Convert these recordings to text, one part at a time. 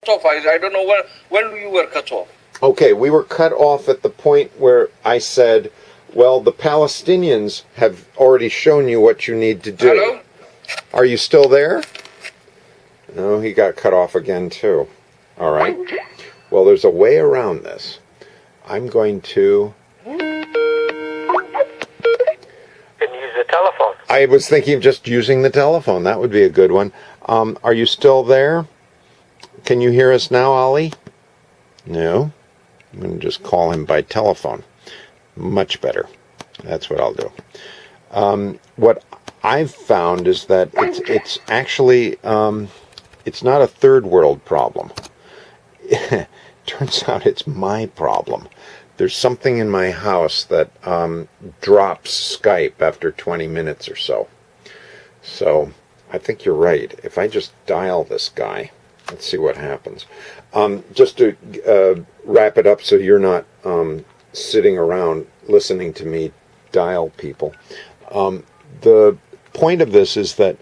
off. I don't know when you were cut off. Okay, we were cut off at the point where I said, well, the Palestinians have already shown you what you need to do. Hello? Are you still there? No, he got cut off again, too. All right. Well, there's a way around this. I'm going to... You can use the telephone. I was thinking of just using the telephone. That would be a good one. Are you still there? Can you hear us now, Ali? No. I'm going to just call him by telephone. Much better. That's what I'll do. What I've found is that it's actually it's not a third world problem. Turns out it's my problem. There's something in my house that drops Skype after 20 minutes or so. So I think you're right. If I just dial this guy, let's see what happens. Just to wrap it up so you're not sitting around listening to me dial people. The point of this is that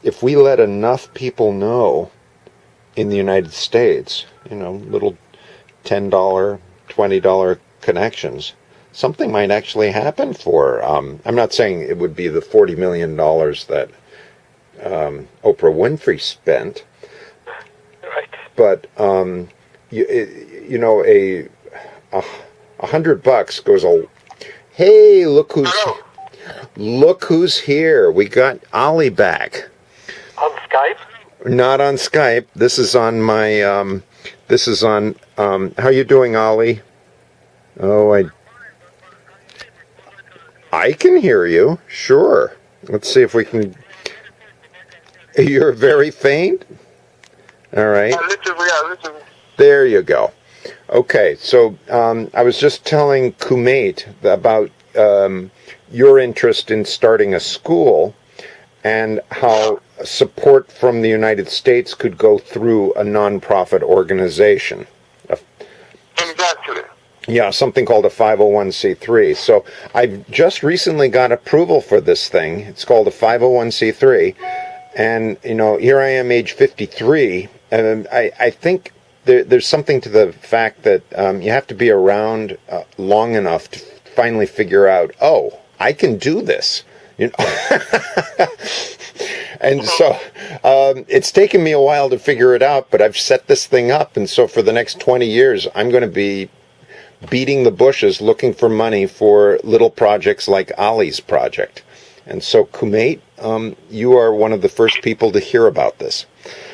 if we let enough people know in the United States, little $10, $20 connections, something might actually happen for, I'm not saying it would be the $40 million that Oprah Winfrey spent, Right. but $100 goes hey, look who's here. We got Ollie back. On Skype? Not on Skype. This is on my how you doing, Ollie? Oh, I can hear you. Sure. Let's see if we can. You're very faint? All right. Listen. There you go. Okay, so I was just telling Kumait about your interest in starting a school and how support from the United States could go through a non-profit organization. Exactly. Yeah, something called a 501c3. So I've just recently got approval for this thing. It's called a 501c3. And, here I am, age 53, and I think there's something to the fact that you have to be around long enough to finally figure out, oh, I can do this. And so it's taken me a while to figure it out, but I've set this thing up, and so for the next 20 years, I'm going to be beating the bushes looking for money for little projects like Ali's project. And so, Kumait, you are one of the first people to hear about this.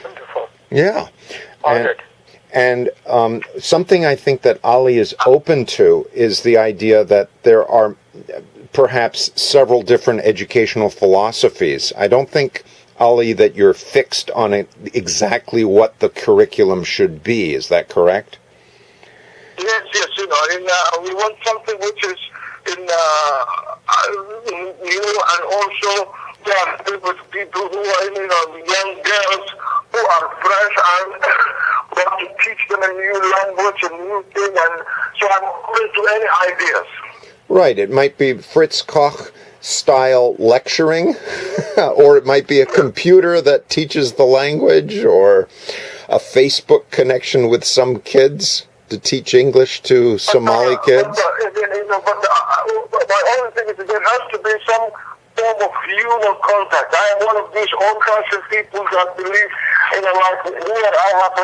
Wonderful. Yeah. Honored. And something I think that Ali is open to is the idea that there are perhaps several different educational philosophies. I don't think, Ali, that you're fixed on exactly what the curriculum should be. Is that correct? Yes, we want something which is new, and also there are people who are, young girls who are fresh and want to teach them a new language, a new thing, and so I'm open to any ideas. Right, it might be Fritz Koch style lecturing, or it might be a computer that teaches the language, or a Facebook connection with some kids to teach English to Somali kids. But my only thing is that there has to be some form of human contact. I am one of these old-fashioned people that believe in a life here. I have,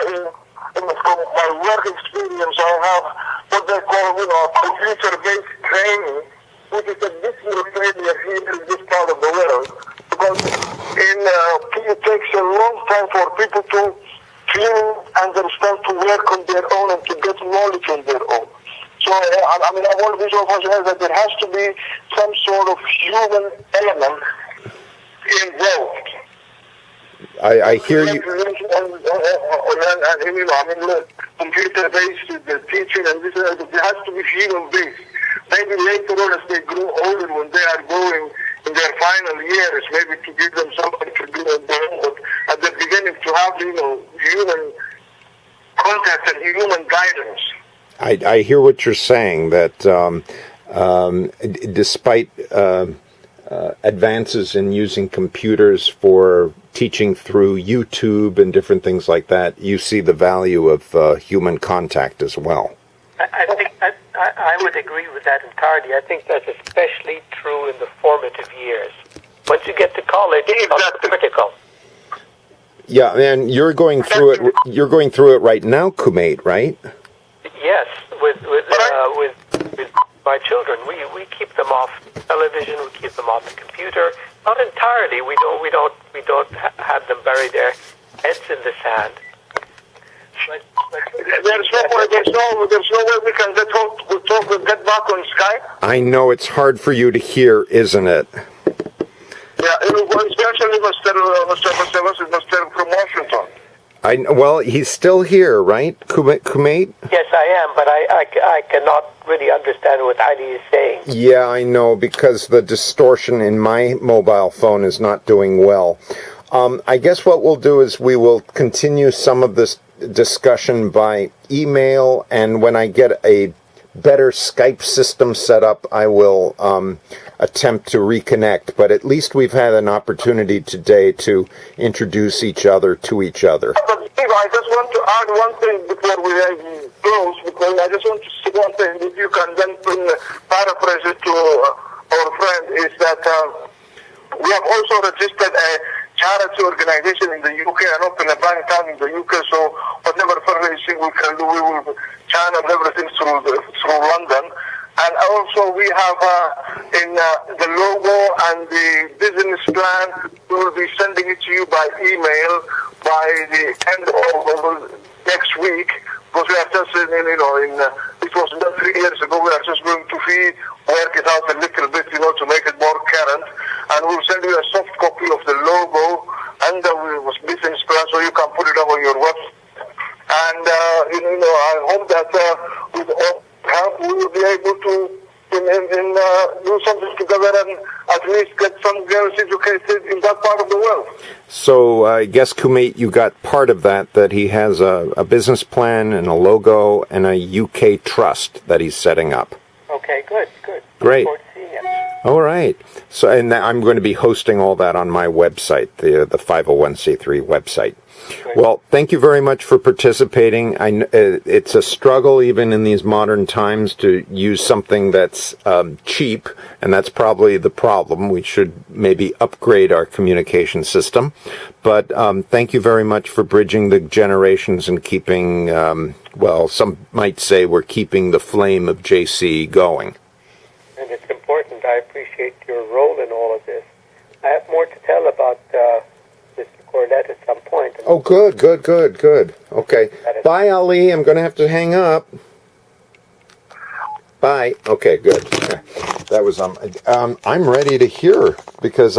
from my work experience, I have what they call, computer-based training, which is a bit more failure here in this part of the world. Because it takes a long time for people to understand, to work on their own and to get knowledge on their own. So, I'm one of these officers that there has to be some sort of human element involved. I hear you. Computer-based teaching, and this, there has to be human-based. Maybe later on, as they grow older, when they are going in their final years, maybe to give them something to do on their own, but at the beginning to have, human contact and human guidance. I hear what you're saying, that despite advances in using computers for teaching through YouTube and different things like that, you see the value of human contact as well. I think I would agree with that entirely. I think that's especially true in the formative years. Once you get to college, it's critical. Yeah, and you're going through it. You're going through it right now, Kumait, right? Yes, with my children, we keep them off television. We keep them off the computer. Not entirely. We don't have them bury their heads in the sand. There's no way we can get back on Skype. I know it's hard for you to hear, isn't it? Yeah, especially Mr. from Washington. Well, he's still here, right, Kumait? Yes, I am, but I cannot really understand what Ali is saying. Yeah, I know, because the distortion in my mobile phone is not doing well. I guess what we'll do is we will continue some of this discussion by email, and when I get a better Skype system set up, I will attempt to reconnect. But at least we've had an opportunity today to introduce each other to each other. But Steve, I just want to add one thing before we close, because I just want to say one thing, if you can then paraphrase it to our friend, is that we have also registered a charity organization in the UK and open a bank account in the UK, so whatever fundraising we can do, we will channel everything through London. And also we have in the logo and the business plan, we will be sending it to you by email by the end of next week, because we are just it was done 3 years ago. We are just going to work it out a little bit, to make it more current. And we'll send you a soft copy of the logo and the business plan, so you can put it up on your website. And I hope that with all help, we will be able to do something together and at least get some girls educated in that part of the world. So I guess, Kumait, you got part of that he has a business plan and a logo and a UK trust that he's setting up. Okay, good. Great. Look forward to seeing you. All right. So, and I'm going to be hosting all that on my website, the 501c3 website. Great. Well, thank you very much for participating. It's a struggle even in these modern times to use something that's cheap, and that's probably the problem. We should maybe upgrade our communication system. But thank you very much for bridging the generations and keeping, some might say we're keeping the flame of JC going. And it's important. I appreciate your role in all of this. I have more to tell about Mr. Corlette at some point. Oh, good. Okay. Bye, Ali. I'm going to have to hang up. Bye. Okay, good. That was I'm ready to hear because